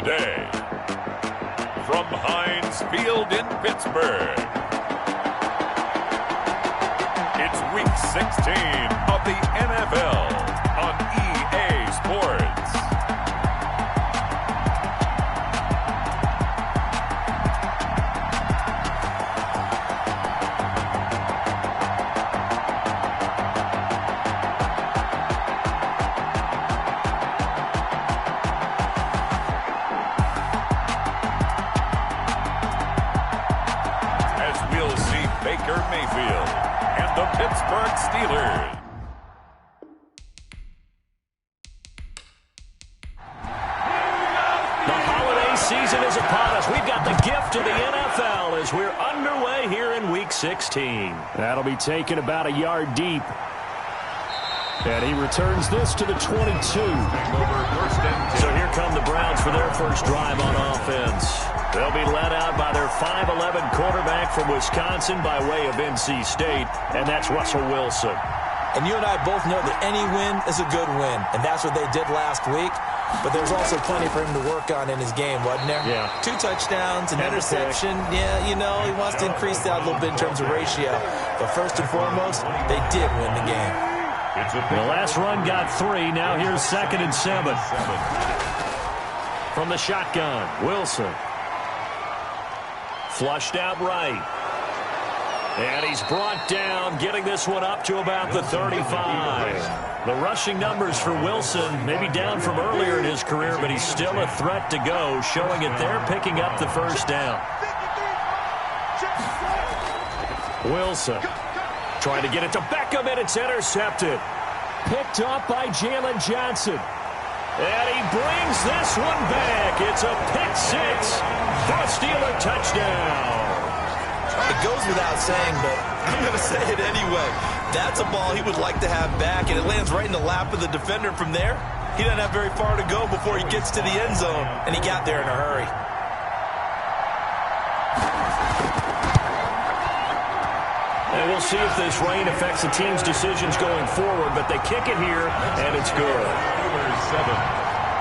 today. From Heinz Field in Pittsburgh, it's Week 16 of the NFL on EA Sports. Baker Mayfield and the Pittsburgh Steelers. The holiday season is upon us. We've got the gift of the NFL as we're underway here in Week 16. That'll be taken about a yard deep. And he returns this to the 22. So here come the Browns for their first drive on offense. They'll be led out by their 5'11 quarterback from Wisconsin by way of NC State, and that's Russell Wilson. And you and I both know that any win is a good win, and that's what they did last week. But there's also plenty for him to work on in his game, wasn't there? Yeah. 2 touchdowns, an interception. Yeah, you know, he wants to increase that a little bit in terms of ratio. But first and foremost, they did win the game. The last run got 3. Now here's 2nd and 7. From the shotgun, Wilson. Flushed out right. And he's brought down, getting this one up to about the 35. The rushing numbers for Wilson maybe down from earlier in his career, but he's still a threat to go, showing it they're picking up the first down. Wilson trying to get it to Beckham, and it's intercepted. Picked off by Jalen Johnson. And he brings this one back. It's a pick-6 for a Steeler touchdown. It goes without saying, but I'm going to say it anyway. That's a ball he would like to have back, and it lands right in the lap of the defender. From there, he doesn't have very far to go before he gets to the end zone, and he got there in a hurry. And we'll see if this rain affects the team's decisions going forward, but they kick it here, and it's good. 7,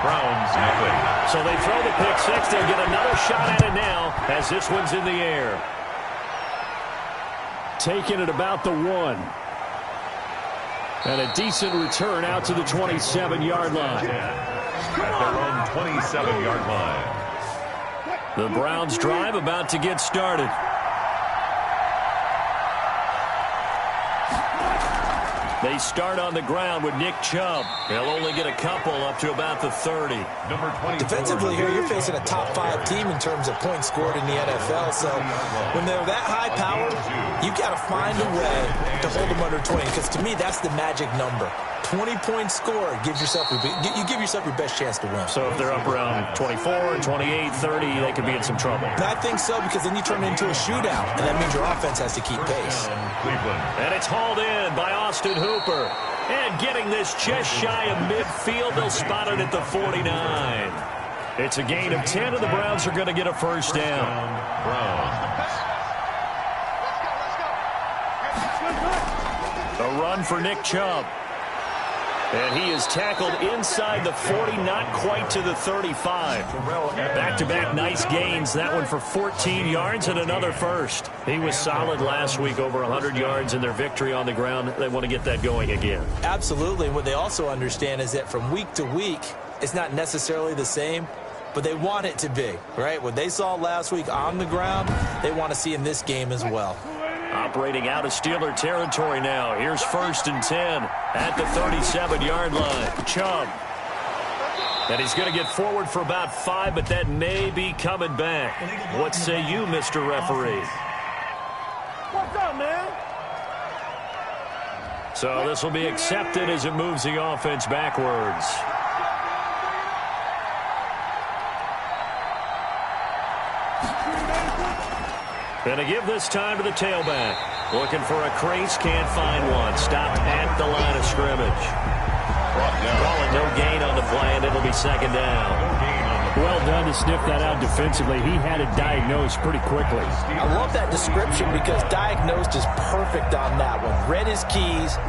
Browns nothing. So they throw the pick-6. They'll get another shot at it now as this one's in the air. Taking it about the 1. And a decent return out to the 27-yard line. At their own 27-yard line. The Browns drive about to get started. They start on the ground with Nick Chubb. They'll only get a couple up to about the 30. Defensively here, you're facing a top-5 team in terms of points scored in the NFL. So when they're that high-powered, you've got to find a way to hold them under 20. Because to me, that's the magic number. 20 points scored gives yourself you give yourself your best chance to win. So if they're up around 24, 28, 30, they could be in some trouble. And I think so, because then you turn it into a shootout, and that means your offense has to keep pace. And it's hauled in by Austin Hooper. And getting this just shy of midfield, they'll spot it at the 49. It's a gain of 10, and the Browns are going to get a first down. A run for Nick Chubb. And he is tackled inside the 40, not quite to the 35. Back-to-back nice gains. That one for 14 yards and another first. He was solid last week, over 100 yards in their victory on the ground. They want to get that going again. Absolutely. What they also understand is that from week to week, it's not necessarily the same, but they want it to be, right? What they saw last week on the ground, they want to see in this game as well. Operating out of Steeler territory now. Here's 1st and 10 at the 37-yard line. Chubb. And he's going to get forward for about 5, but that may be coming back. What say you, Mr. Referee? What's up, man? So this will be accepted as it moves the offense backwards. Going to give this time to the tailback. Looking for a crease, can't find one. Stopped at the line of scrimmage. Calling no gain on the play, and it'll be 2nd down. Well done to sniff that out defensively. He had it diagnosed pretty quickly. I love that description because diagnosed is perfect on that one. Read his keys,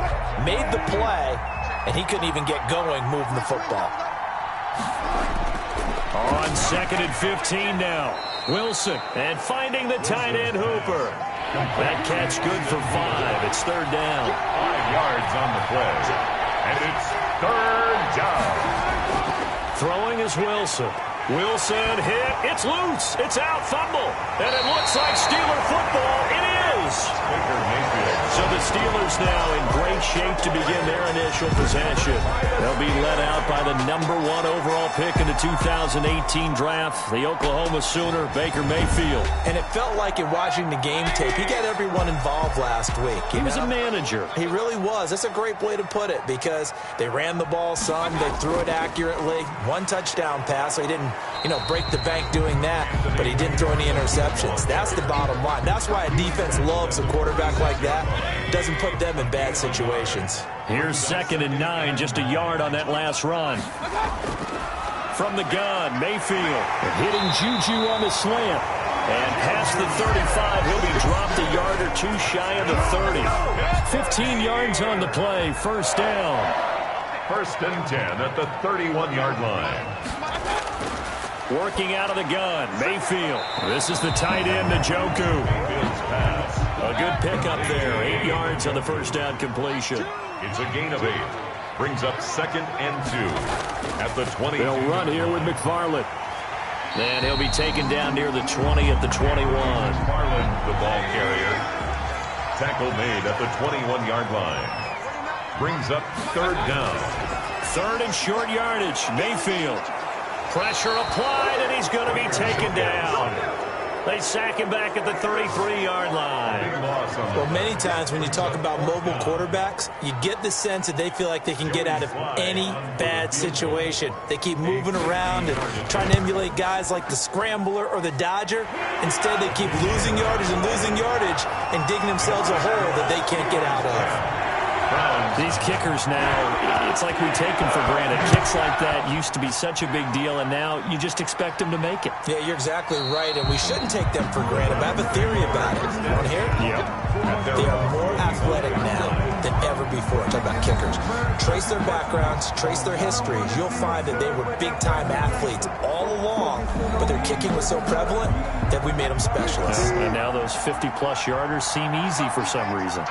made the play, and he couldn't even get going moving the football. On 2nd and 15 now. Wilson, and finding the tight end Hooper. That catch good for 5. It's 3rd down. 5 yards on the play. And it's 3rd down. Throwing is Wilson. Wilson hit. It's loose. It's out. Fumble. And it looks like Steeler football. It is. Baker Mayfield. So the Steelers now in great shape to begin their initial possession. They'll be led out by the #1 overall pick in the 2018 draft, the Oklahoma Sooner, Baker Mayfield. And it felt like in watching the game tape, he got everyone involved last week. He was a manager. He really was. That's a great way to put it because they ran the ball some, they threw it accurately. 1 touchdown pass, so he didn't, break the bank doing that, but he didn't throw any interceptions. That's the bottom line. That's why a defense loves a quarterback like that. Doesn't put them in bad situations. Here's 2nd and 9, just a yard on that last run. From the gun, Mayfield hitting Juju on the slant. And past the 35, he'll be dropped a yard or 2 shy of the 30. 15 yards on the play, 1st down. 1st and 10 at the 31-yard line. Working out of the gun, Mayfield. This is the tight end, Njoku. Mayfield's pass. A good pickup there, 8 yards on the 1st down completion. It's a gain of 8. Brings up 2nd and 2 at the 20. They'll run here with McFarland. And he'll be taken down near the 20 at the 21. McFarland, the ball carrier. Tackle made at the 21-yard line. Brings up 3rd down. 3rd and short yardage, Mayfield. Pressure applied, and he's going to be taken down. They sack him back at the 33-yard line. Well, many times when you talk about mobile quarterbacks, you get the sense that they feel like they can get out of any bad situation. They keep moving around and trying to emulate guys like the Scrambler or the Dodger. Instead, they keep losing yardage and digging themselves a hole that they can't get out of. These kickers now, it's like we take them for granted. Kicks like that used to be such a big deal, and now you just expect them to make it. Yeah, you're exactly right, and we shouldn't take them for granted. But I have a theory about it. You want to hear it? Yep. They are more athletic now than ever before. Talk about kickers. Trace their backgrounds, trace their histories. You'll find that they were big-time athletes all along, but their kicking was so prevalent that we made them specialists. And now those 50-plus yarders seem easy for some reason.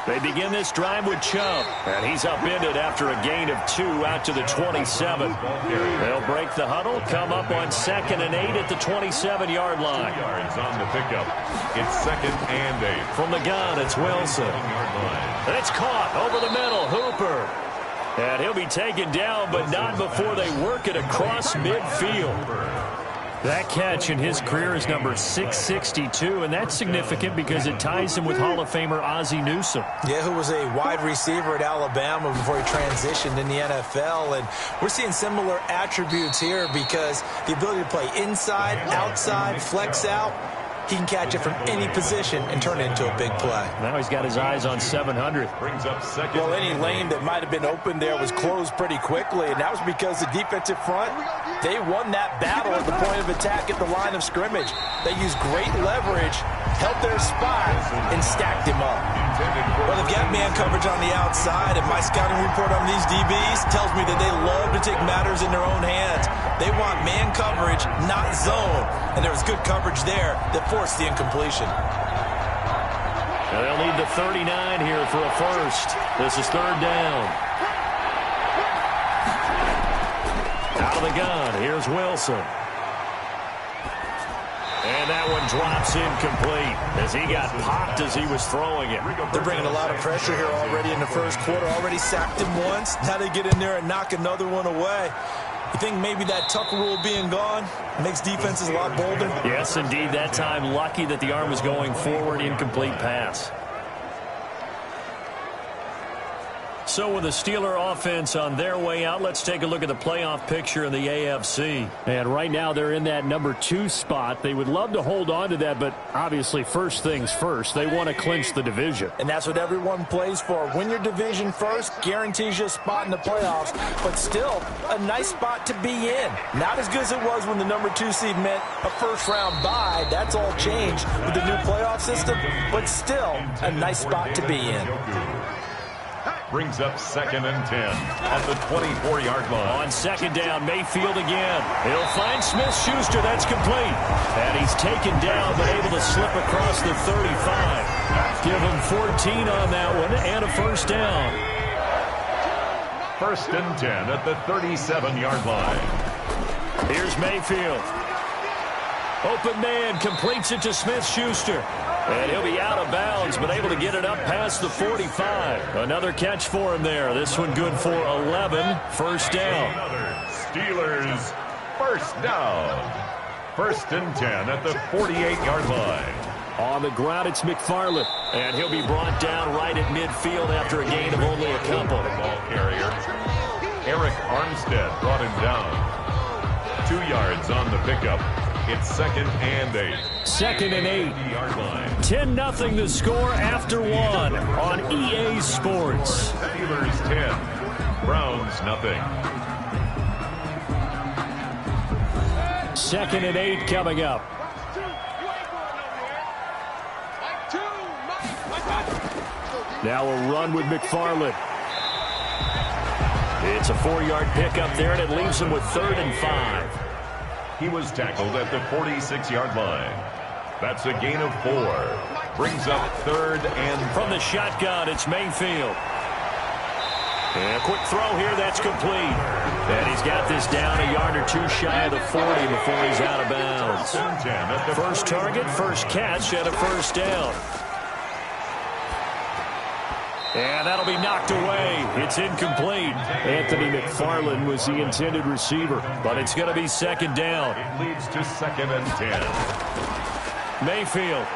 They begin this drive with Chubb, and he's upended after a gain of 2 out to the 27. They'll break the huddle, come up on 2nd and 8 at the 27-yard line. 2 yards on the pickup. It's 2nd and 8. From the gun, it's Wilson. And it's caught over the middle, Hooper. And he'll be taken down, but not before they work it across midfield. That catch in his career is number 662, and that's significant because it ties him with Hall of Famer Ozzie Newsome. Yeah, who was a wide receiver at Alabama before he transitioned in the NFL. And we're seeing similar attributes here because the ability to play inside, outside, flex out, he can catch it from any position and turn it into a big play. Now he's got his eyes on 700. Brings up 2nd. Well, any lane that might have been open there was closed pretty quickly, and that was because the defensive front, they won that battle at the point of attack at the line of scrimmage. They used great leverage, held their spot, and stacked him up. Well, they've got man coverage on the outside, and my scouting report on these DBs tells me that they love to take matters in their own hands. They want man coverage, not zone, and there was good coverage there that forced the incompletion. They'll need the 39 here for a first. This is 3rd down. Out of the gun, here's Wilson. And that one drops incomplete as he got popped as he was throwing it. They're bringing a lot of pressure here already in the first quarter. Already sacked him once. Now they get in there and knock another one away. You think maybe that Tucker rule being gone makes defenses a lot bolder? Yes, indeed. That time, lucky that the arm was going forward, incomplete pass. So with the Steeler offense on their way out, let's take a look at the playoff picture in the AFC. And right now they're in that number 2 spot. They would love to hold on to that, but obviously first things first. They want to clinch the division. And that's what everyone plays for. Win your division first, guarantees you a spot in the playoffs, but still a nice spot to be in. Not as good as it was when the number 2 seed meant a first-round bye. That's all changed with the new playoff system, but still a nice spot to be in. Brings up 2nd and 10 at the 24-yard line. On 2nd down, Mayfield again. He'll find Smith-Schuster. That's complete. And he's taken down, but able to slip across the 35. Give him 14 on that one and a first down. 1st and 10 at the 37-yard line. Here's Mayfield. Open man, completes it to Smith-Schuster. And he'll be out of bounds, but able to get it up past the 45. Another catch for him there. This one good for 11. First down. Steelers first down. 1st and 10 at the 48-yard line. On the ground, it's McFarland. And he'll be brought down right at midfield after a gain of only a couple. The ball carrier, Eric Armstead, brought him down. 2 yards on the pickup. It's 2nd and 8. 2nd and 8. yard line. 10-0 the score after 1 on EA Sports. Steelers 10. Browns nothing. 2nd and 8 coming up. Now a run with McFarland. It's a 4-yard pickup there, and it leaves him with 3rd and 5. He was tackled at the 46-yard line. That's a gain of 4. Brings up 3rd and... From the shotgun, it's Mayfield. And a quick throw here, that's complete. And he's got this down a yard or 2 shy of the 40 before he's out of bounds. First target, first catch, and a first down. And that'll be knocked away. It's incomplete. Anthony McFarland was the intended receiver, but it's going to be 2nd down. It leads to 2nd and 10. Mayfield.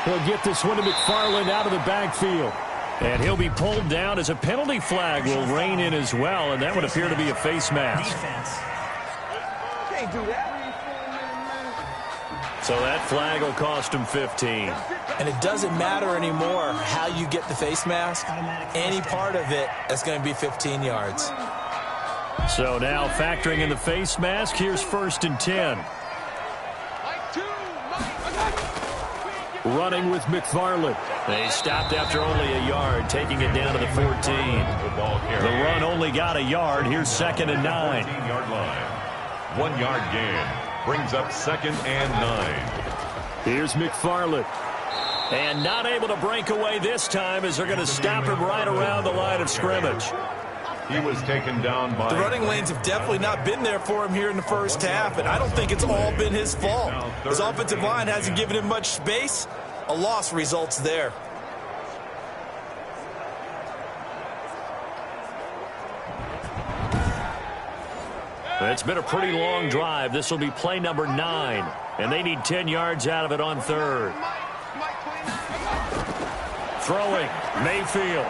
He'll get this one to McFarland out of the backfield. And he'll be pulled down as a penalty flag will rein in as well, and that would appear to be a face mask. Can't do that. So that flag will cost him 15. And it doesn't matter anymore how you get the face mask. Any part of it is going to be 15 yards. So now factoring in the face mask, here's 1st and 10. Running with McFarland. They stopped after only a yard, taking it down to the 14. The run only got a yard. Here's 2nd and 9. 14-yard line. 1-yard gain. Brings up 2nd and 9. Here's McFarland. And not able to break away this time as they're going to stop him right around the line of scrimmage. He was taken down by... The running lanes have definitely not been there for him here in the first half, and I don't think it's all been his fault. His offensive line hasn't given him much space. A loss results there. It's been a pretty long drive. This will be play number 9, and they need 10 yards out of it on 3rd. Throwing, Mayfield.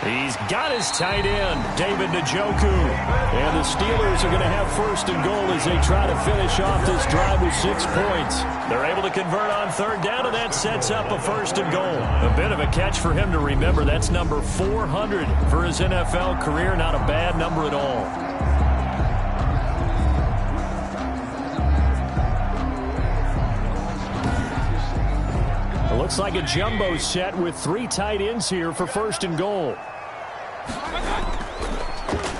He's got his tight end, David Njoku. And the Steelers are going to have 1st and goal as they try to finish off this drive with 6 points. They're able to convert on 3rd down, and that sets up a 1st and goal. A bit of a catch for him to remember. That's number 400 for his NFL career. Not a bad number at all. It looks like a jumbo set with 3 tight ends here for 1st and goal.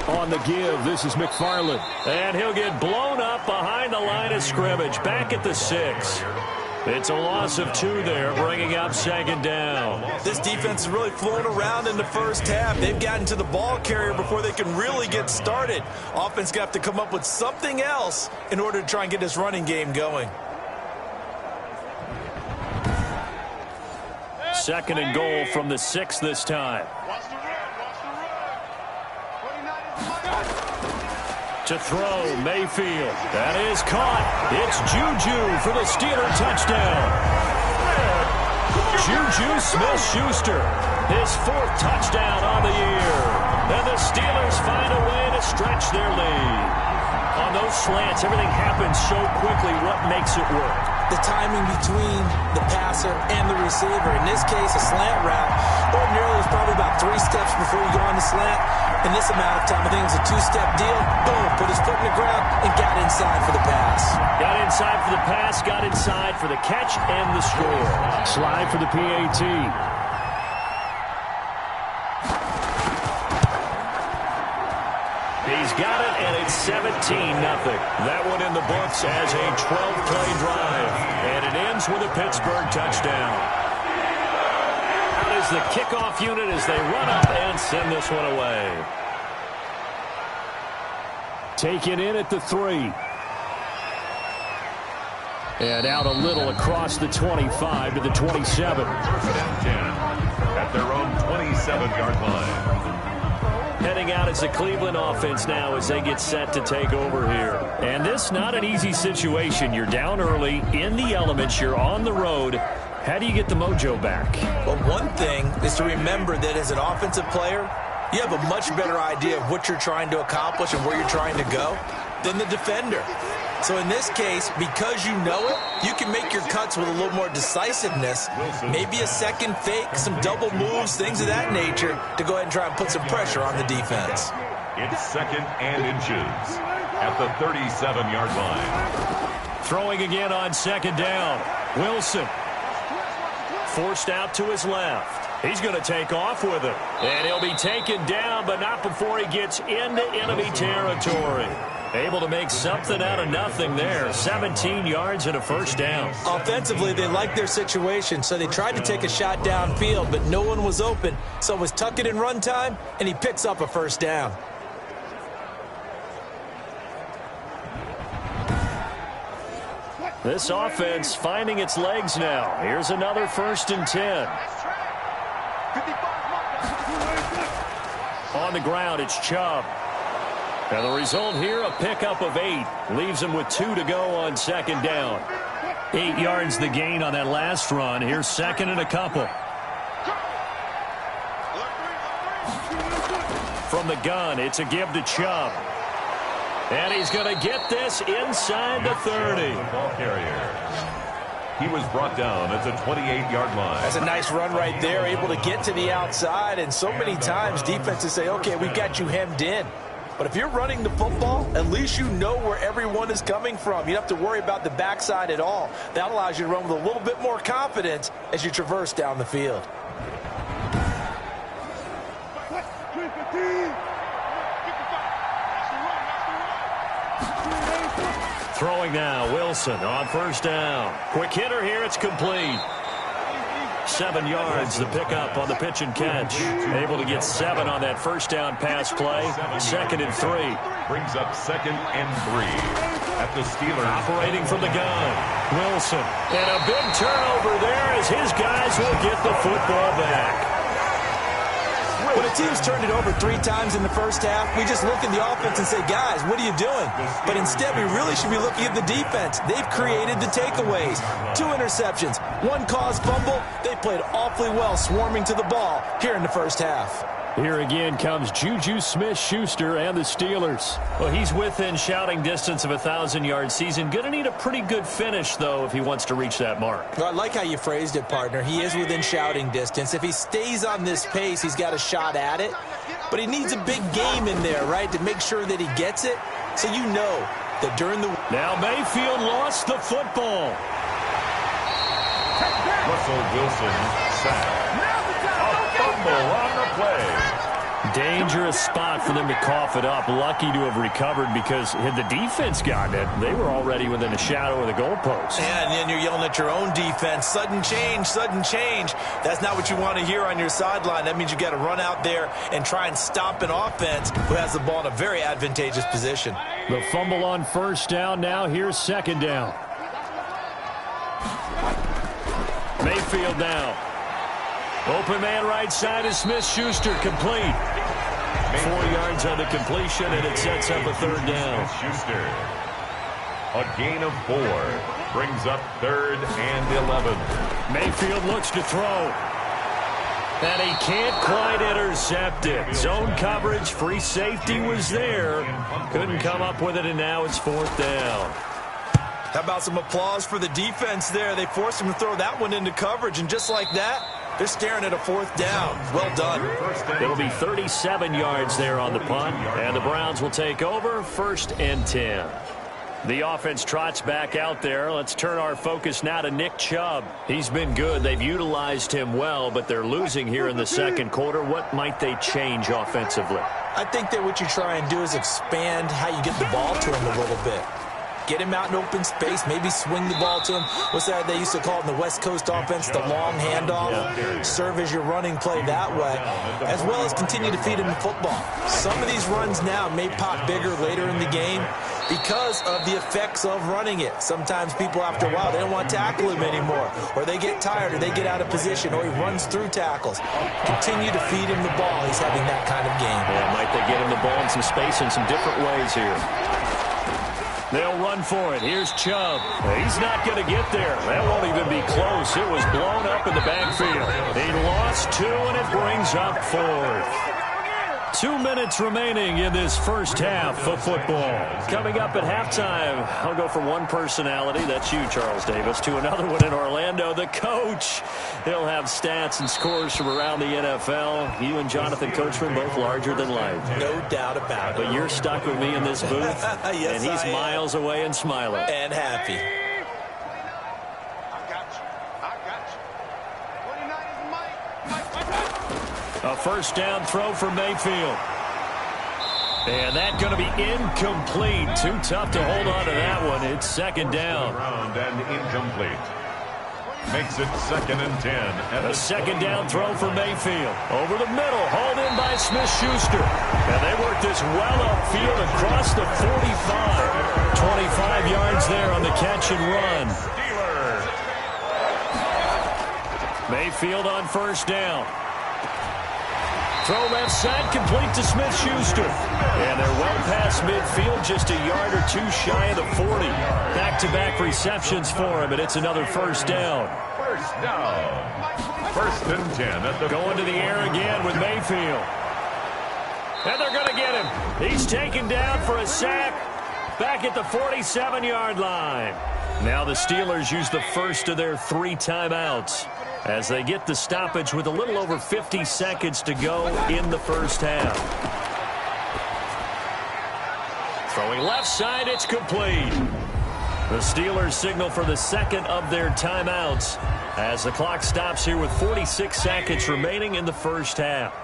On the give, this is McFarland. And he'll get blown up behind the line of scrimmage, back at the 6. It's a loss of 2 there, bringing up 2nd down. This defense is really flown around in the first half. They've gotten to the ball carrier before they can really get started. Offense got to come up with something else in order to try and get this running game going. 2nd and goal from the 6 this time. To throw, Mayfield. That is caught. It's Juju for the Steeler touchdown. Juju Smith-Schuster, his 4th touchdown on the year. And the Steelers find a way to stretch their lead. On those slants, everything happens so quickly. What makes it work? The timing between the passer and the receiver. In this case, a slant route. Ordinarily, it's probably about 3 steps before you go on the slant. In this amount of time, I think it was a 2-step deal. Boom, put his foot in the ground and got inside for the pass. Got inside for the pass, got inside for the catch and the score. Slide for the PAT. He's got it, and it's 17-0. That one in the books as a 12-play drive. And it ends with a Pittsburgh touchdown. Out is the kickoff unit as they run up and send this one away. Taken in at the 3. And out a little across the 25 to the 27. First and 10 at their own 27-yard line. Heading out as the Cleveland offense now as they get set to take over here. And this not an easy situation. You're down early, in the elements, you're on the road. How do you get the mojo back? Well, one thing is to remember that as an offensive player, you have a much better idea of what you're trying to accomplish and where you're trying to go than the defender. So in this case, because you know it, you can make your cuts with a little more decisiveness, maybe a second fake, some double moves, things of that nature, to go ahead and try and put some pressure on the defense. It's second and inches at the 37-yard line. Throwing again on second down. Wilson forced out to his left. He's going to take off with it. And he'll be taken down, but not before he gets into enemy territory. Able to make something out of nothing there. 17 yards and a first down. Offensively, they liked their situation, so they tried to take a shot downfield, but no one was open. So it was tuck it in run time, and he picks up a first down. This offense finding its legs now. Here's another 1st and 10. On the ground, it's Chubb. And the result here, a pickup of 8. Leaves him with 2 to go on second down. 8 yards the gain on that last run. Here's second and a couple. From the gun, it's a give to Chubb. And he's going to get this inside the 30. Ball carrier. He was brought down at the 28-yard line. That's a nice run right there, able to get to the outside. And so many times defenses say, okay, we've got you hemmed in. But if you're running the football, at least you know where everyone is coming from. You don't have to worry about the backside at all. That allows you to run with a little bit more confidence as you traverse down the field. Throwing now, Wilson on first down. Quick hitter here, it's complete. 7 yards, the pickup on the pitch and catch. Able to get 7 on that first down pass play. 2nd and 3. Brings up 2nd and 3 at the Steelers. Operating from the gun, Wilson. And a big turnover there as his guys will get the football back. When a team's turned it over 3 times in the first half, we just look at the offense and say, guys, what are you doing? But instead, we really should be looking at the defense. They've created the takeaways. 2 interceptions, 1 caused fumble. They played awfully well swarming to the ball here in the first half. Here again comes Juju Smith-Schuster and the Steelers. Well, he's within shouting distance of a 1,000-yard season. Going to need a pretty good finish, though, if he wants to reach that mark. Well, I like how you phrased it, partner. He is within shouting distance. If he stays on this pace, he's got a shot at it. But he needs a big game in there, right, to make sure that he gets it. So you know that during the... Now Mayfield lost the football. Russell Wilson sacked. A fumble on the play. Dangerous spot for them to cough it up. Lucky to have recovered because had the defense gotten it, they were already within a shadow of the goalpost. Yeah, and then you're yelling at your own defense. Sudden change, sudden change. That's not what you want to hear on your sideline. That means you got to run out there and try and stop an offense who has the ball in a very advantageous position. The fumble on first down. Now here's second down. Mayfield now. Open man right side is Smith-Schuster, complete. 4 yards on the completion, and it sets up a third down. Smith-Schuster. A gain of 4 brings up 3rd and 11. Mayfield looks to throw. And he can't quite intercept it. Zone coverage, free safety was there. Couldn't come up with it, and now it's 4th down. How about some applause for the defense there? They forced him to throw that one into coverage, and just like that, they're staring at a 4th down. Well done. It'll be 37 yards there on the punt, and the Browns will take over 1st and 10. The offense trots back out there. Let's turn our focus now to Nick Chubb. He's been good. They've utilized him well, but they're losing here in the second quarter. What might they change offensively? I think that what you try and do is expand how you get the ball to him a little bit. Get him out in open space, maybe swing the ball to him. What's that they used to call it in the West Coast offense, the long handoff? Serve as your running play that way, as well as continue to feed him the football. Some of these runs now may pop bigger later in the game because of the effects of running it. Sometimes people, after a while, they don't want to tackle him anymore, or they get tired, or they get out of position, or he runs through tackles. Continue to feed him the ball. He's having that kind of game. Yeah, might they get him the ball in some space in some different ways here. They'll run for it. Here's Chubb. He's not going to get there. That won't even be close. It was blown up in the backfield. He lost 2, and it brings up 4th. 2 minutes remaining in this first half of football. Coming up at halftime, I'll go from one personality, that's you, Charles Davis, to another one in Orlando, the coach. He'll have stats and scores from around the NFL. You and Jonathan Coachman, both larger than life. No doubt about it. But you're stuck with me in this booth, yes, and he's miles away and smiling. And happy. A first down throw for Mayfield. And that's going to be incomplete. Too tough to hold on to that one. It's second down. And incomplete. Makes it 2nd and 10. A second down throw for Mayfield. Over the middle, hauled in by Smith-Schuster. And they work this well upfield across the 45. 25 yards there on the catch and run. Mayfield on first down. Throw left side, complete to Smith-Schuster. And they're well past midfield, just a yard or 2 shy of the 40. Back-to-back receptions for him, and it's another first down. First down. 1st and 10 at the going to the air again with Mayfield. And they're going to get him. He's taken down for a sack back at the 47-yard line. Now the Steelers use the first of their 3 timeouts as they get the stoppage with a little over 50 seconds to go in the first half. Throwing left side, it's complete. The Steelers signal for the second of their timeouts as the clock stops here with 46 seconds remaining in the first half.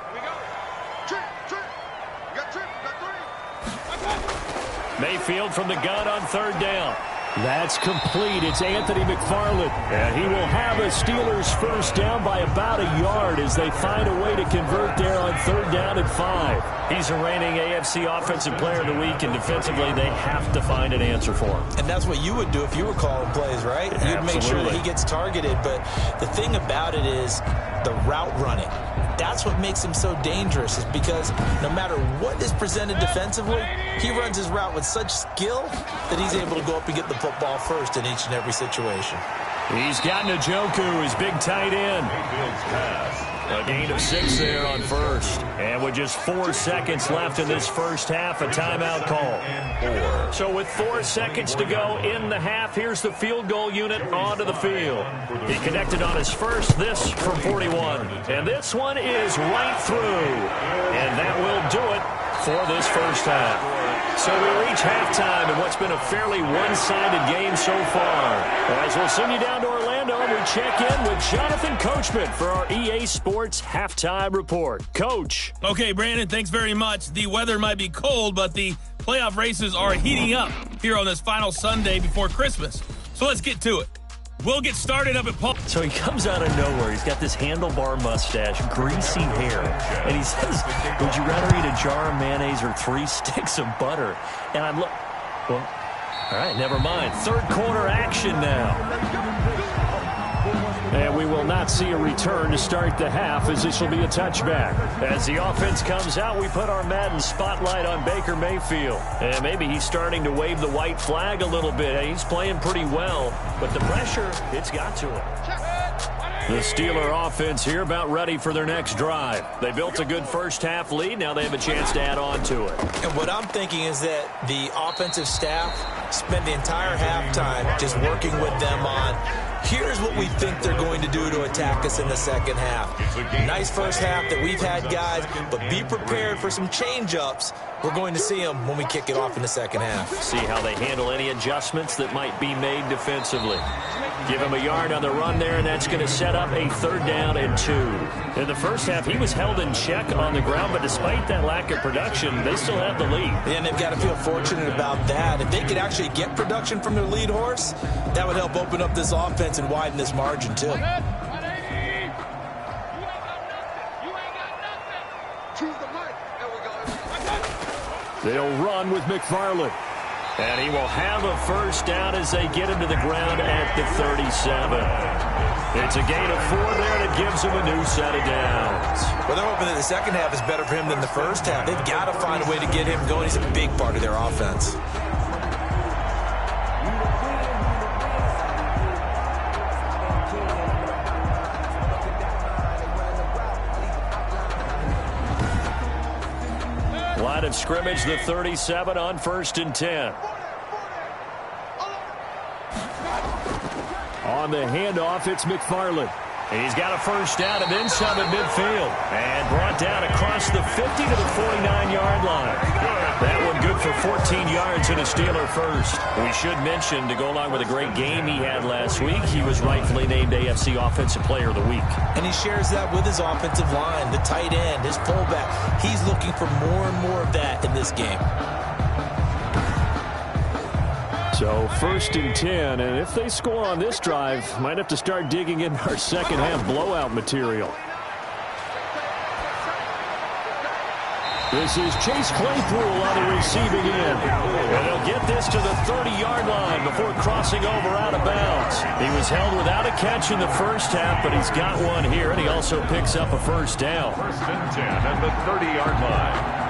Mayfield from the gun on third down. That's complete. It's Anthony McFarland. And he will have a Steelers first down by about a yard as they find a way to convert there on third down and 5. He's a reigning AFC Offensive Player of the Week, and defensively they have to find an answer for him. And that's what you would do if you were calling plays, right? You'd make sure that he gets targeted. But the thing about it is the route running. That's what makes him so dangerous, is because no matter what is presented defensively, he runs his route with such skill that he's able to go up and get the football first in each and every situation. He's got Njoku, his big tight end. A gain of 6 there on first. And with just 4 seconds left in this first half, a timeout call. So with 4 seconds to go in the half, here's the field goal unit onto the field. He connected on his first, this from 41. And this one is right through. And that will do it for this first half. So we reach halftime in what's been a fairly one-sided game so far. As we'll send you down to Orlando, we check in with Jonathan Coachman for our EA Sports Halftime Report. Coach. Okay, Brandon, thanks very much. The weather might be cold, but the playoff races are heating up here on this final Sunday before Christmas. So let's get to it. We'll get started up at Paul. So he comes out of nowhere. He's got this handlebar mustache, greasy hair. And he says, would you rather eat a jar of mayonnaise or 3 sticks of butter? And I'm well, all right, never mind. Third quarter action now. And we will not see a return to start the half, as this will be a touchback. As the offense comes out, we put our Madden spotlight on Baker Mayfield. And maybe he's starting to wave the white flag a little bit. He's playing pretty well, but the pressure, it's got to him. The Steeler offense here about ready for their next drive. They built a good first half lead. Now they have a chance to add on to it. And what I'm thinking is that the offensive staff spent the entire halftime just working with them on Here's what we think they're going to do to attack us in the second half. Nice first half that we've had, guys, but be prepared for some change-ups. We're going to see them when we kick it off in the second half. See how they handle any adjustments that might be made defensively. Give him a yard on the run there, and that's going to set up a 3rd down and 2. In the first half, he was held in check on the ground, but despite that lack of production, they still have the lead. And they've got to feel fortunate about that. If they could actually get production from their lead horse, that would help open up this offense and widen this margin, too. They'll run with McFarland. And he will have a 1st down as they get him to the ground at the 37. It's a gain of 4 there, and it gives him a new set of downs. Well, they're hoping that the second half is better for him than the first half. They've got to find a way to get him going. He's a big part of their offense. Line of scrimmage, the 37 on 1st and 10. On the handoff, it's McFarland. He's got a 1st down and then some at midfield. And brought down across the 50 to the 49-yard line. That one good for 14 yards and a Steeler first. We should mention, to go along with a great game he had last week, he was rightfully named AFC Offensive Player of the Week. And he shares that with his offensive line, the tight end, his fullback. He's looking for more and more of that in this game. So 1st and 10, and if they score on this drive, might have to start digging in our second half blowout material. This is Chase Claypool on the receiving end. And they'll get this to the 30-yard line before crossing over out of bounds. He was held without a catch in the first half, but he's got one here, and he also picks up a 1st down. 1st and 10 at the 30-yard line.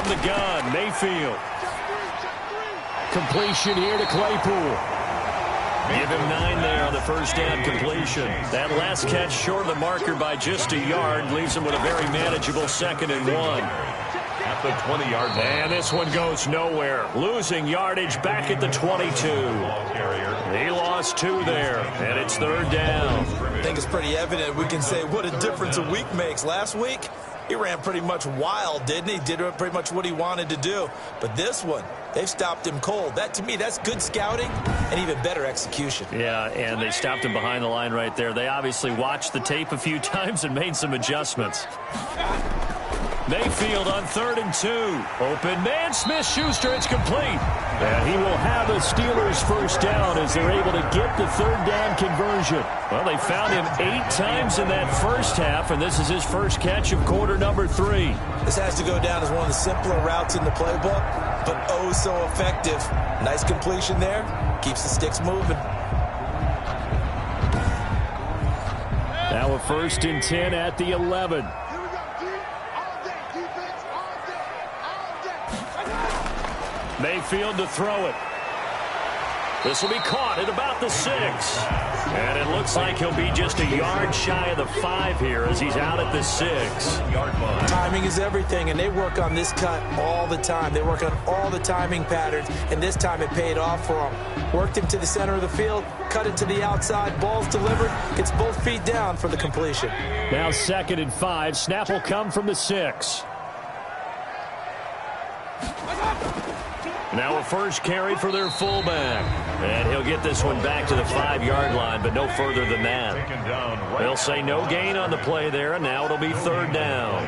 The gun, Mayfield. Completion here to Claypool. Give him 9 there on the 1st down completion. That last catch short of the marker by just a yard leaves him with a very manageable 2nd and 1. At the 20-yard line. And this one goes nowhere. Losing yardage back at the 22. He lost 2 there, and it's 3rd down. I think it's pretty evident. We can say what a difference a week makes. Last week, he ran pretty much wild, didn't he? Did pretty much what he wanted to do. But this one, they've stopped him cold. That, to me, that's good scouting and even better execution. Yeah, and they stopped him behind the line right there. They obviously watched the tape a few times and made some adjustments. Mayfield on 3rd and 2. Open man, Smith-Schuster, it's complete. And he will have a Steelers 1st down as they're able to get the 3rd down conversion. Well, they found him 8 times in that first half, and this is his first catch of quarter number 3. This has to go down as one of the simpler routes in the playbook, but oh so effective. Nice completion there. Keeps the sticks moving. Now a 1st and 10 at the 11. Mayfield to throw it. This will be caught at about the 6. And it looks like he'll be just a yard shy of the 5 here as he's out at the 6-yard line. Timing is everything, and they work on this cut all the time. They work on all the timing patterns, and this time it paid off for him. Worked him to the center of the field, cut it to the outside, ball's delivered, gets both feet down for the completion. Now 2nd and 5. Snap will come from the 6. Now a first carry for their fullback. And he'll get this one back to the 5-yard line, but no further than that. They'll say no gain on the play there, and now it'll be 3rd down.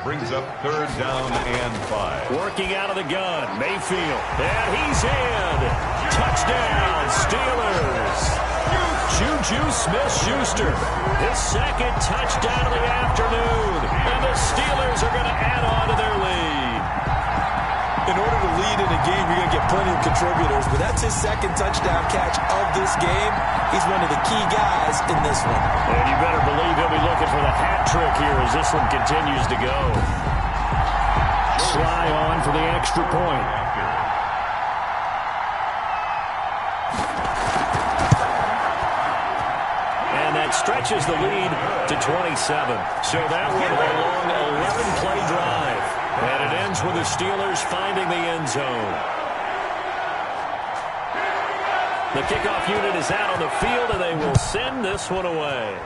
Brings up 3rd down and 5. Working out of the gun, Mayfield. And he's in. Touchdown, Steelers. Juju Smith-Schuster. His 2nd touchdown of the afternoon. And the Steelers are going to add on to their lead. In order to lead in a game, you're going to get plenty of contributors, but that's his 2nd touchdown catch of this game. He's one of the key guys in this one. And you better believe he'll be looking for the hat trick here as this one continues to go. Sly on for the extra point. stretches the lead to 27. So that one a long 11-play drive. And it ends with the Steelers finding the end zone. The kickoff unit is out on the field, and they will send this one away.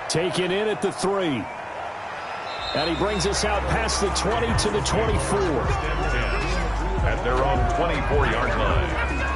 Taken in at the 3. And he brings us out past the 20 to the 24. At their own 24-yard line.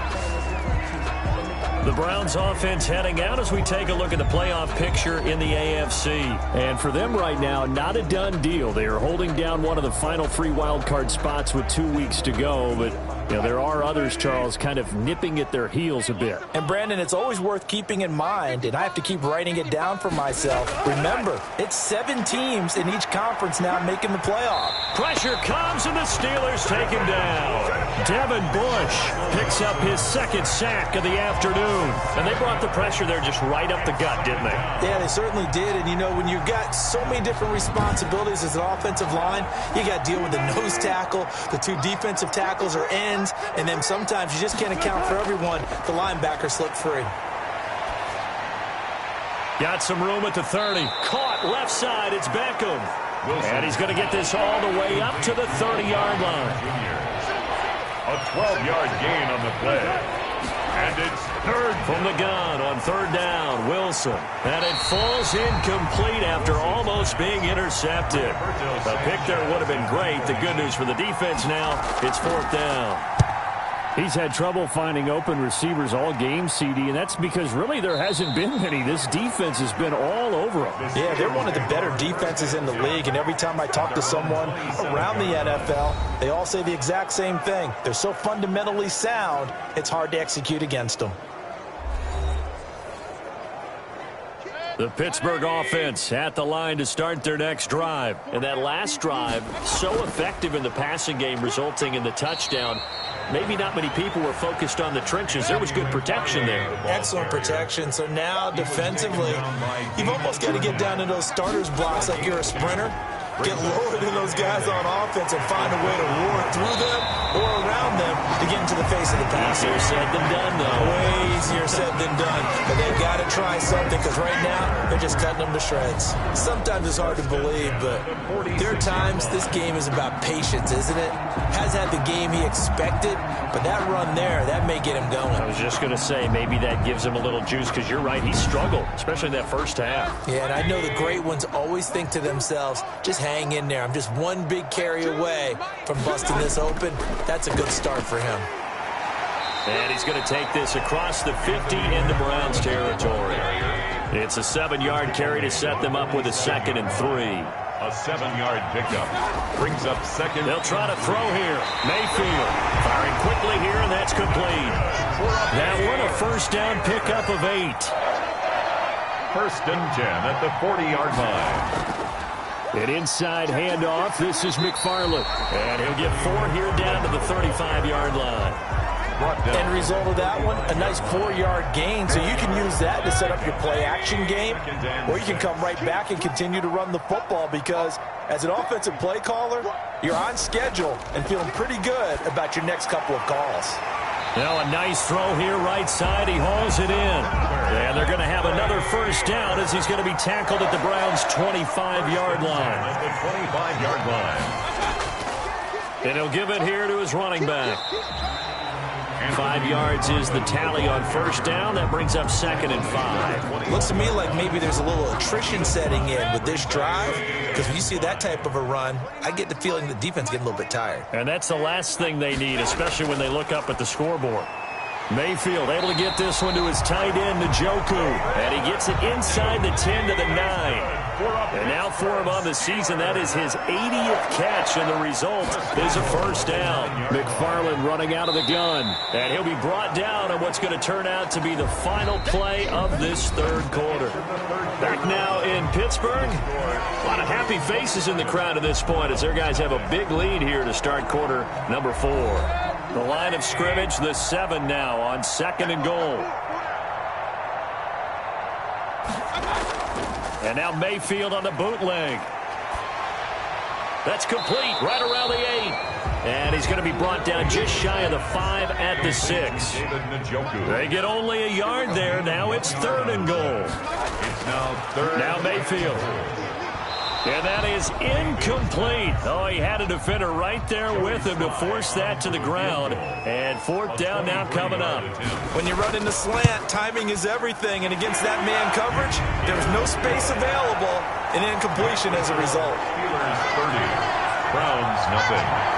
The Browns offense heading out as we take a look at the playoff picture in the AFC. And for them right now, not a done deal. They are holding down one of the final 3 wildcard spots with 2 weeks to go. But, you know, there are others, Charles, kind of nipping at their heels a bit. And, Brandon, it's always worth keeping in mind, and I have to keep writing it down for myself. Remember, it's 7 teams in each conference now making the playoff. Pressure comes, and the Steelers take him down. Devin Bush picks up his 2nd sack of the afternoon. And they brought the pressure there just right up the gut, didn't they? Yeah, they certainly did. And, you know, when you've got so many different responsibilities as an offensive line, you got to deal with the nose tackle, the 2 defensive tackles or ends, and then sometimes you just can't account for everyone. The linebacker slipped free. Got some room at the 30. Caught left side. It's Beckham. And he's going to get this all the way up to the 30-yard line. A 12-yard gain on the play. And it's 3rd from the gun on 3rd down. Wilson. And it falls incomplete after almost being intercepted. A pick there would have been great. The good news for the defense now, it's 4th down. He's had trouble finding open receivers all game, CD, and that's because really there hasn't been many. This defense has been all over them. Yeah, they're one of the better defenses in the league, and every time I talk to someone around the NFL, they all say the exact same thing. They're so fundamentally sound, it's hard to execute against them. The Pittsburgh offense at the line to start their next drive. And that last drive, so effective in the passing game, resulting in the touchdown. Maybe not many people were focused on the trenches. There was good protection there. Excellent protection. So now, defensively, you've almost got to get down to those starters blocks like you're a sprinter. Get lower than those guys on offense and find a way to roar through them or around them to get into the face of the pass. Easier said than done, though. Way easier said than done. But they've got to try something because right now they're just cutting them to shreds. Sometimes it's hard to believe, but there are times this game is about patience, isn't it? Has had the game he expected, but that run there, that may get him going. I was just going to say maybe that gives him a little juice because you're right. He struggled, especially in that first half. Yeah, and I know the great ones always think to themselves, just hang in there. I'm just one big carry away from busting this open. That's a good start for him. And he's going to take this across the 50 into Browns territory. It's a 7-yard carry to set them up with a 2nd and 3. A 7-yard pickup brings up 2nd. They'll try to throw here. Mayfield firing quickly here, and that's complete. That one a 1st down pickup of 8. 1st and 10 at the 40-yard line. An inside handoff. This is McFarland. And he'll get 4 here down to the 35-yard line. End result of that one, a nice 4-yard gain. So you can use that to set up your play-action game, or you can come right back and continue to run the football because as an offensive play caller, you're on schedule and feeling pretty good about your next couple of calls. Now a nice throw here right side. He hauls it in. And they're going to have another 1st down as he's going to be tackled at the Browns' 25-yard line. At the 25-yard line. And he'll give it here to his running back. 5 yards is the tally on 1st down. That brings up 2nd and 5. Looks to me like maybe there's a little attrition setting in with this drive because when you see that type of a run, I get the feeling the defense getting a little bit tired. And that's the last thing they need, especially when they look up at the scoreboard. Mayfield able to get this one to his tight end, Njoku. And he gets it inside the 10 to the 9. And now for him on the season, that is his 80th catch, and the result is a 1st down. McFarland running out of the gun, and he'll be brought down on what's going to turn out to be the final play of this 3rd quarter. Back now in Pittsburgh. A lot of happy faces in the crowd at this point as their guys have a big lead here to start quarter number 4. The line of scrimmage, the 7 now on 2nd and goal. And now Mayfield on the bootleg. That's complete right around the 8. And he's going to be brought down just shy of the 5 at the 6. They get only a yard there. Now it's 3rd and goal. It's now 3rd. Now Mayfield. And that is incomplete. Oh, he had a defender right there with him to force that to the ground. And 4th down now coming up. When you run in the slant, timing is everything. And against that man coverage, there's no space available. An incompletion as a result. Steelers 30. Browns nothing.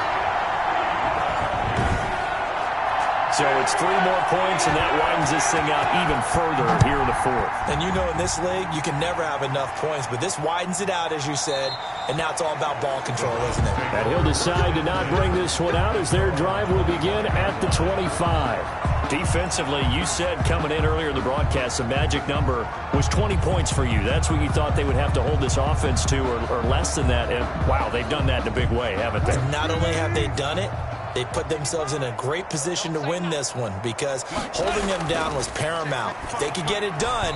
So it's 3 more points, and that widens this thing out even further here in the 4th. And you know in this league, you can never have enough points, but this widens it out, as you said, and now it's all about ball control, isn't it? And he'll decide to not bring this one out as their drive will begin at the 25. Defensively, you said coming in earlier in the broadcast, the magic number was 20 points for you. That's what you thought they would have to hold this offense to, or less than that. And, wow, they've done that in a big way, haven't they? Not only have they done it, they put themselves in a great position to win this one because holding them down was paramount. If they could get it done,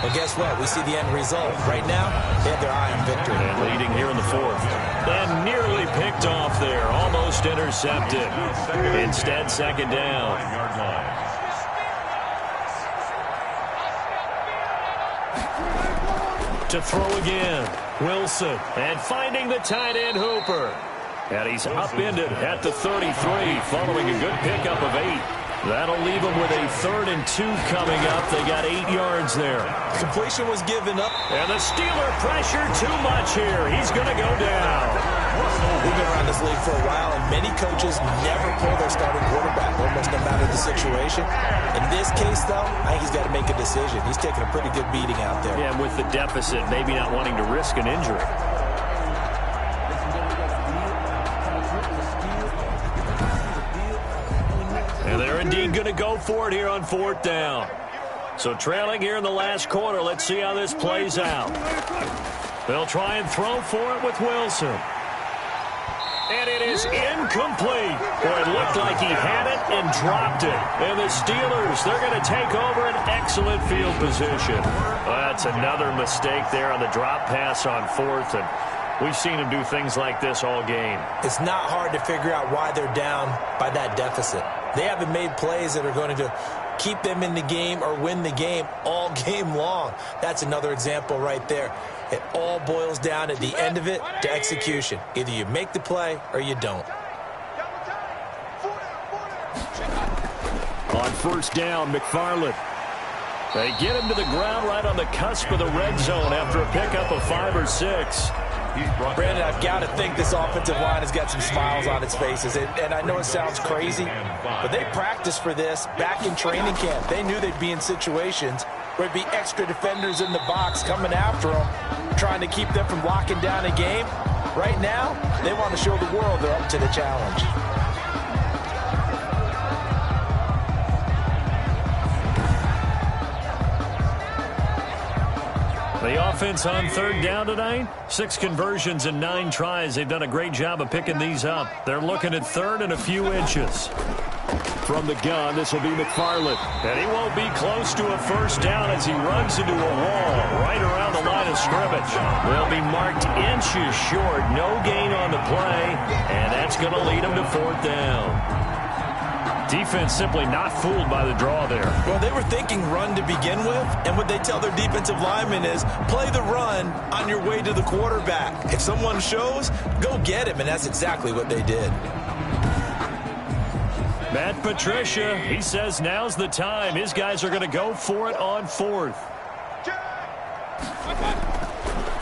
well, guess what? We see the end result. Right now, they have their eye on victory. And leading here in the 4th. And nearly picked off there. Almost intercepted. Instead, 2nd down. To throw again. Wilson. And finding the tight end, Hooper. And he's upended at the 33 following a good pickup of 8. That'll leave them with a 3rd and 2 coming up. They got 8 yards there. Completion was given up. And the Steeler pressure too much here. He's going to go down. We've been around this league for a while, and many coaches never pull their starting quarterback, almost no matter the situation. In this case, though, I think he's got to make a decision. He's taking a pretty good beating out there. Yeah, and with the deficit, maybe not wanting to risk an injury. And they're indeed going to go for it here on 4th down. So trailing here in the last quarter. Let's see how this plays out. They'll try and throw for it with Wilson. And it is incomplete. Boy, it looked like he had it and dropped it. And the Steelers, they're going to take over an excellent field position. Well, that's another mistake there on the drop pass on 4th. And we've seen him do things like this all game. It's not hard to figure out why they're down by that deficit. They haven't made plays that are going to keep them in the game or win the game all game long. That's another example right there. It all boils down at the end of it to execution. Either you make the play or you don't. On 1st down, McFarland. They get him to the ground right on the cusp of the red zone after a pickup of 5 or 6. Brandon, I've got to think this offensive line has got some smiles on its faces. And I know it sounds crazy, but they practiced for this back in training camp. They knew they'd be in situations where there'd be extra defenders in the box coming after them, trying to keep them from locking down a game. Right now, they want to show the world they're up to the challenge. The offense on 3rd down tonight, 6 conversions and 9 tries. They've done a great job of picking these up. They're looking at 3rd and a few inches. From the gun, this will be McFarland. And he won't be close to a 1st down as he runs into a wall right around the line of scrimmage. They'll be marked inches short. No gain on the play, and that's going to lead them to 4th down. Defense simply not fooled by the draw there. Well, they were thinking run to begin with, and what they tell their defensive linemen is play the run on your way to the quarterback. If someone shows, go get him, and that's exactly what they did. Matt Patricia, he says now's the time. His guys are going to go for it on 4th.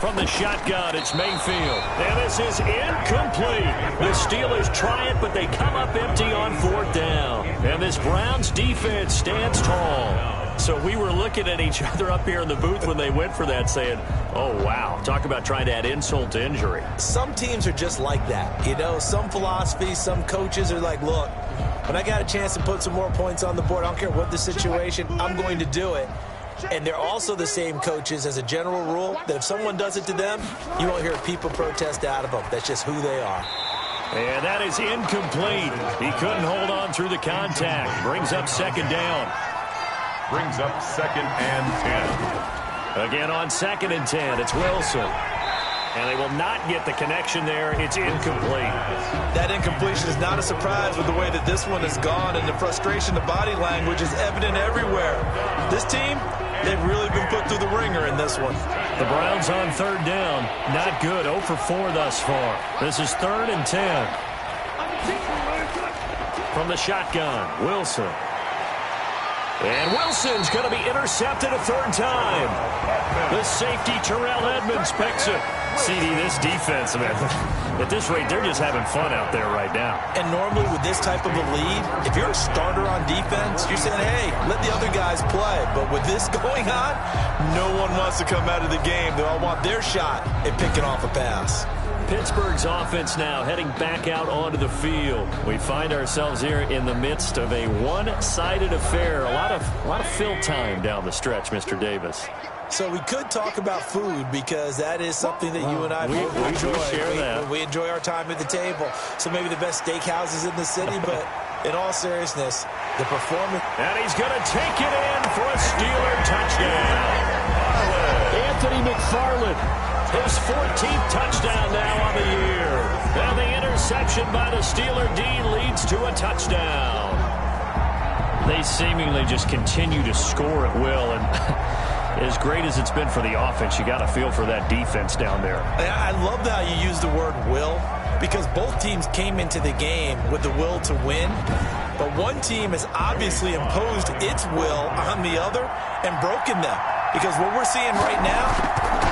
From the shotgun, it's Mayfield. And this is incomplete. The Steelers try it, but they come up empty on 4th down. And this Browns defense stands tall. So we were looking at each other up here in the booth when they went for that saying, oh, wow, talk about trying to add insult to injury. Some teams are just like that. You know, some philosophies, some coaches are like, look, when I got a chance to put some more points on the board, I don't care what the situation, I'm going to do it. And they're also the same coaches as a general rule that if someone does it to them, you won't hear people protest out of them. That's just who they are. And that is incomplete. He couldn't hold on through the contact. Brings up 2nd down. Brings up 2nd and 10. Again on 2nd and 10, it's Wilson. And they will not get the connection there. It's incomplete. That incompletion is not a surprise with the way that this one has gone, and the frustration, the body language is evident everywhere. This team, they've really been put through the ringer in this one. The Browns on third down. Not good. 0 for 4 thus far. This is 3rd and 10. From the shotgun, Wilson. And Wilson's going to be intercepted a 3rd time. The safety, Terrell Edmonds, picks it. CD, this defense, man, at this rate, they're just having fun out there right now. And normally with this type of a lead, if you're a starter on defense, you're saying, hey, let the other guys play. But with this going on, no one wants to come out of the game. They all want their shot at picking off a pass. Pittsburgh's offense now heading back out onto the field. We find ourselves here in the midst of a one-sided affair. A lot of fill time down the stretch, Mr. Davis. So we could talk about food because that is something that you and I we enjoy. Share that. We enjoy our time at the table. So maybe the best steakhouses in the city, but in all seriousness, the performance. And he's going to take it in for a Steeler touchdown. Anthony McFarland, his 14th touchdown now on the year. And the interception by the Steeler D leads to a touchdown. They seemingly just continue to score at will, and as great as it's been for the offense, you got to feel for that defense down there. I love how you use the word will, because both teams came into the game with the will to win, but one team has obviously imposed its will on the other and broken them. Because what we're seeing right now,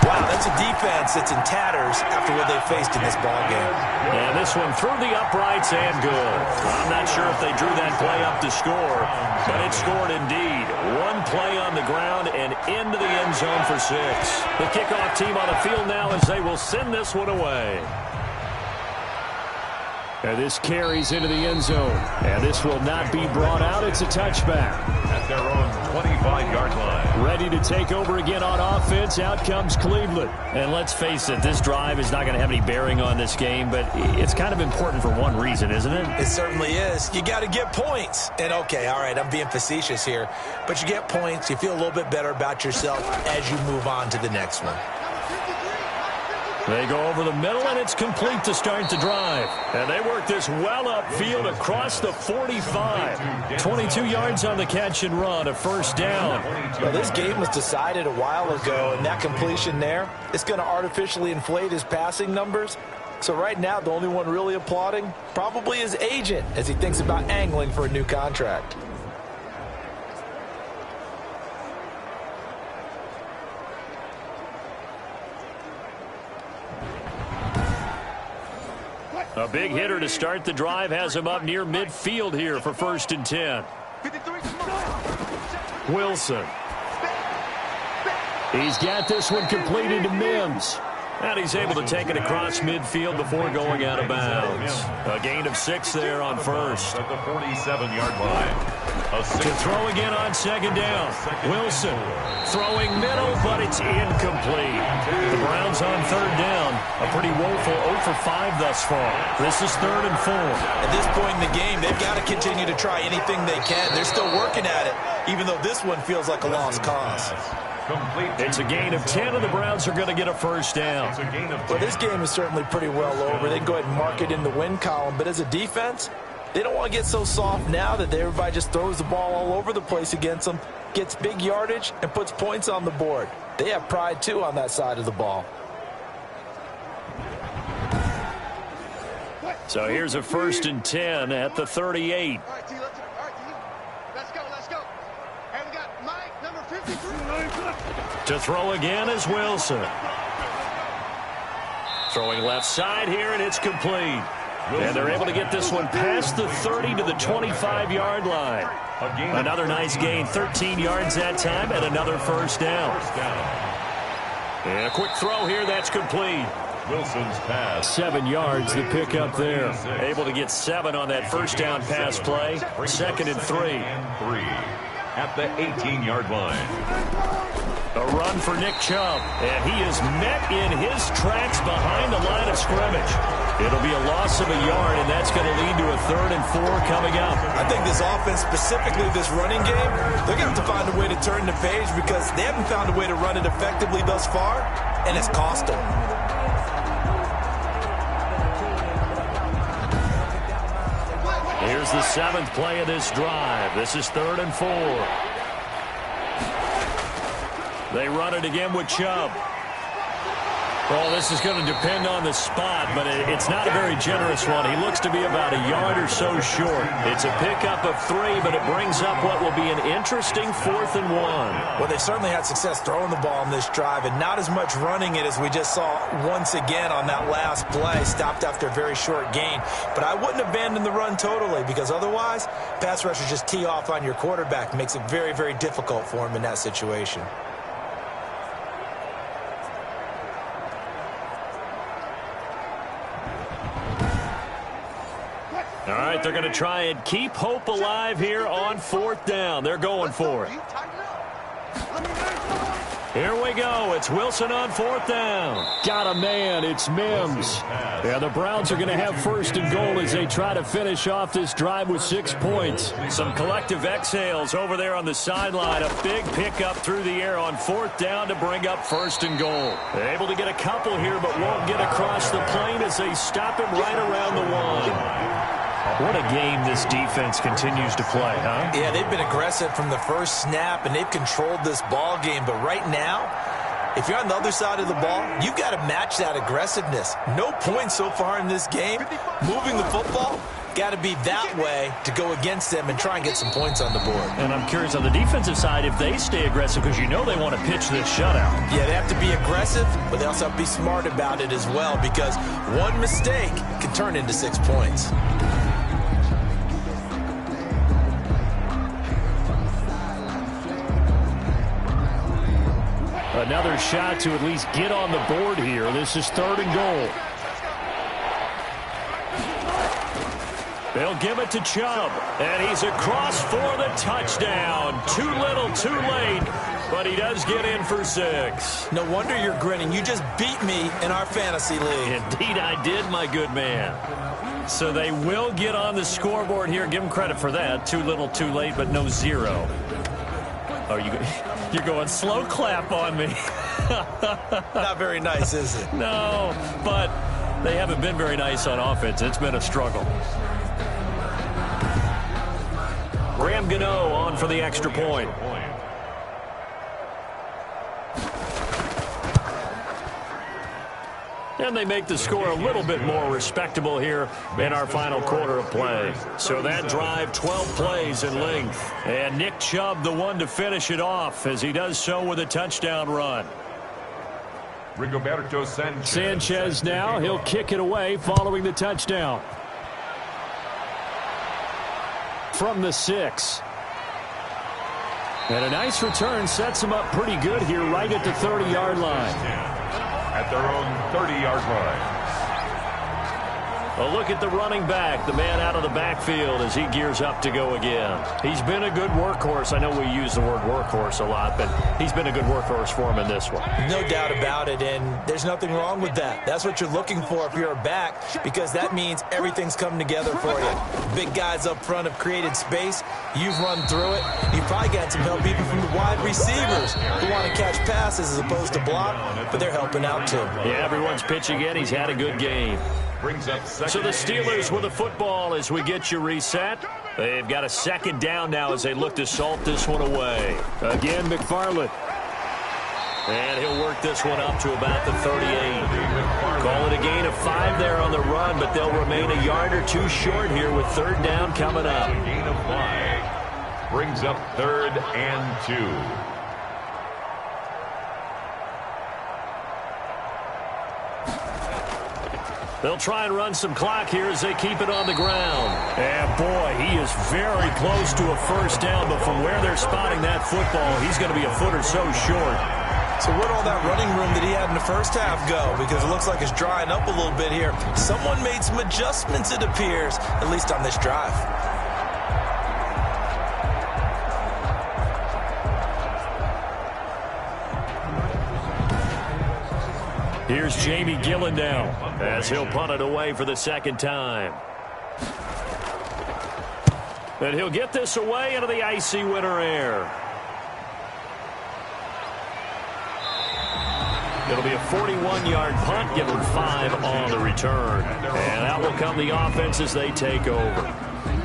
wow, that's a defense that's in tatters after what they faced in this ballgame. And this one through the uprights and good. I'm not sure if they drew that play up to score, but it scored indeed. One play on the ground and into the end zone for 6. The kickoff team on the field now as they will send this one away. And this carries into the end zone. And this will not be brought out. It's a touchback. At their own 25-yard line. Ready to take over again on offense. Out comes Cleveland. And let's face it, this drive is not going to have any bearing on this game, but it's kind of important for one reason, isn't it? It certainly is. You got to get points. And okay, all right, I'm being facetious here, but you get points, you feel a little bit better about yourself as you move on to the next one. They go over the middle, and it's complete to start the drive. And they work this well upfield across the 45. 22 yards on the catch and run, a 1st down. Well, this game was decided a while ago, and that completion there, it's going to artificially inflate his passing numbers. So right now, the only one really applauding probably his agent as he thinks about angling for a new contract. A big hitter to start the drive has him up near midfield here for 1st and 10. Wilson. He's got this one completed to Mims. And he's able to take it across midfield before going out of bounds. A gain of 6 there on 1st. At the 47-yard line. To throw again on 2nd down. Wilson throwing middle, but it's incomplete. The Browns on 3rd down. A pretty woeful 0 for 5 thus far. This is 3rd and 4. At this point in the game, they've got to continue to try anything they can. They're still working at it, even though this one feels like a lost cause. It's a gain of 10, and the Browns are going to get a 1st down. Well, this game is certainly pretty well over. They can go ahead and mark it in the win column, but as a defense, they don't want to get so soft now that everybody just throws the ball all over the place against them, gets big yardage, and puts points on the board. They have pride, too, on that side of the ball. So here's a 1st and 10 at the 38. All right, T, let's go. And we got Mike, number 53. To throw again is Wilson. Throwing left side here, and it's complete. And they're able to get this one past the 30 to the 25-yard line. Another nice gain, 13 yards that time, and another 1st down. And a quick throw here, that's complete. Wilson's pass. 7 yards, the pickup there. Able to get 7 on that 1st down pass play. 2nd and 3. At the 18-yard line. A run for Nick Chubb, and he is met in his tracks behind the line of scrimmage. It'll be a loss of a yard, and that's going to lead to a 3rd and 4 coming up. I think this offense, specifically this running game, they're going to have to find a way to turn the page because they haven't found a way to run it effectively thus far, and it's cost them. Here's the 7th play of this drive. This is 3rd and 4. They run it again with Chubb. Well, this is going to depend on the spot, but it's not a very generous one. He looks to be about a yard or so short. It's a pickup of 3, but it brings up what will be an interesting 4th and 1. Well, they certainly had success throwing the ball on this drive, and not as much running it as we just saw once again on that last play. Stopped after a very short gain. But I wouldn't abandon the run totally, because otherwise, pass rushers just tee off on your quarterback. Makes it very, very difficult for him in that situation. All right, they're going to try and keep hope alive here on 4th down. They're going for it. Here we go. It's Wilson on 4th down. Got a man. It's Mims. Yeah, the Browns are going to have 1st and goal as they try to finish off this drive with 6 points. Some collective exhales over there on the sideline. A big pickup through the air on 4th down to bring up 1st and goal. They're able to get a couple here, but won't get across the plane as they stop him right around the 1. What a game this defense continues to play, huh? Yeah, they've been aggressive from the first snap, and they've controlled this ball game. But right now, if you're on the other side of the ball, you've got to match that aggressiveness. No points so far in this game. Moving the football, got to be that way to go against them and try and get some points on the board. And I'm curious on the defensive side if they stay aggressive, because you know they want to pitch this shutout. Yeah, they have to be aggressive, but they also have to be smart about it as well, because one mistake can turn into 6 points. Another shot to at least get on the board here. This is 3rd and goal. They'll give it to Chubb, and he's across for the touchdown. Too little, too late, but he does get in for 6. No wonder you're grinning. You just beat me in our fantasy league. Indeed I did, my good man. So they will get on the scoreboard here. Give them credit for that. Too little, too late, but no 0. Oh, you're going slow clap on me. Not very nice, is it? No, but they haven't been very nice on offense. It's been a struggle. Graham Gano on for the extra point. And they make the score a little bit more respectable here in our final quarter of play. So that drive, 12 plays in length. And Nick Chubb, the one to finish it off, as he does so with a touchdown run. Rigoberto Sanchez. Sanchez now, he'll kick it away following the touchdown. From the 6. And a nice return sets him up pretty good here right at the 30-yard line. At their own 30-yard line. A look at the running back, the man out of the backfield as he gears up to go again. He's been a good workhorse. I know we use the word workhorse a lot, but he's been a good workhorse for him in this one. No doubt about it, and there's nothing wrong with that. That's what you're looking for if you're a back, because that means everything's coming together for you. Big guys up front have created space. You've run through it. You've probably got some help even from the wide receivers who want to catch passes as opposed to block, but they're helping out too. Yeah, everyone's pitching in. He's had a good game. So the Steelers with the football as we get you reset. They've got a 2nd down now as they look to salt this one away. Again, McFarland. And he'll work this one up to about the 38. Call it a gain of 5 there on the run, but they'll remain a yard or 2 short here with 3rd down coming up. A gain of 5 brings up 3rd and 2. They'll try and run some clock here as they keep it on the ground. And boy, he is very close to a 1st down, but from where they're spotting that football, he's going to be a foot or so short. So where'd all that running room that he had in the first half go? Because it looks like it's drying up a little bit here. Someone made some adjustments, it appears, at least on this drive. Here's Jamie Gillen now as he'll punt it away for the 2nd time. And he'll get this away into the icy winter air. It'll be a 41-yard punt, give them 5 on the return. And out will come the offense as they take over.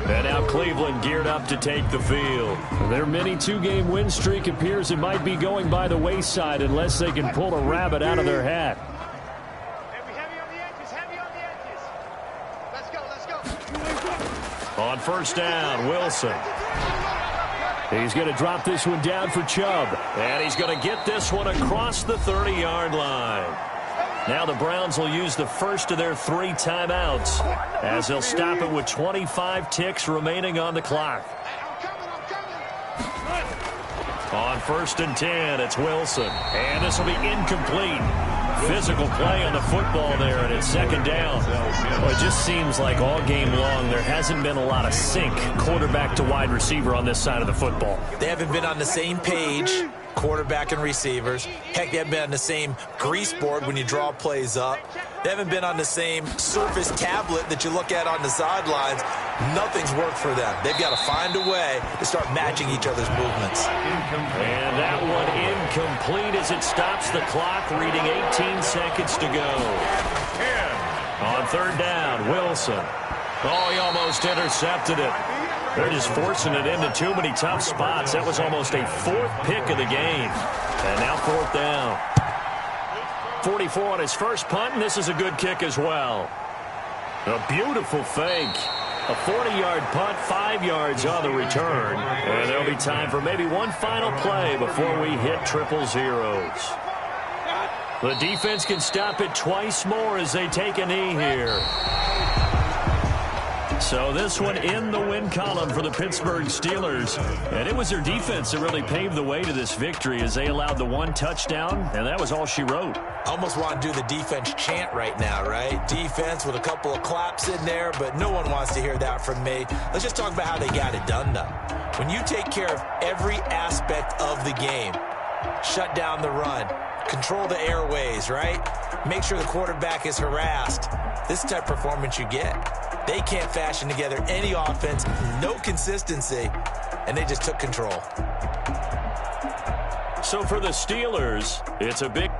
And now Cleveland geared up to take the field. Their mini two-game win streak appears it might be going by the wayside unless they can pull a rabbit out of their hat. Heavy on the edges, heavy on the edges. Let's go. On first down, Wilson. He's going to drop this one down for Chubb. And he's going to get this one across the 30-yard line. Now the Browns will use the first of their 3 timeouts as they'll stop it with 25 ticks remaining on the clock. On first and 10, it's Wilson. And this will be incomplete. Physical play on the football there, and it's second down. Well, it just seems like all game long there hasn't been a lot of sync quarterback to wide receiver on this side of the football. They haven't been on the same page, quarterback and receivers. Heck, they haven't been on the same grease board when you draw plays up. They haven't been on the same Surface tablet that you look at on the sidelines. Nothing's worked for them. They've got to find a way to start matching each other's movements. And that one incomplete as it stops the clock, reading 18 seconds to go. On third down, Wilson. Oh, he almost intercepted it. They're just forcing it into too many tough spots. That was almost a 4th pick of the game. And now 4th down. 44 on his first punt, and this is a good kick as well. A beautiful fake. A 40-yard punt, 5 yards on the return. And there'll be time for maybe one final play before we hit 000. The defense can stop it twice more as they take a knee here. So this one in the win column for the Pittsburgh Steelers. And it was their defense that really paved the way to this victory as they allowed the 1 touchdown, and that was all she wrote. Almost want to do the defense chant right now, right? Defense with a couple of claps in there, but no one wants to hear that from me. Let's just talk about how they got it done, though. When you take care of every aspect of the game, shut down the run, control the airways, right? Make sure the quarterback is harassed. This is the type of performance you get. They can't fashion together any offense, no consistency, and they just took control. So for the Steelers, it's a big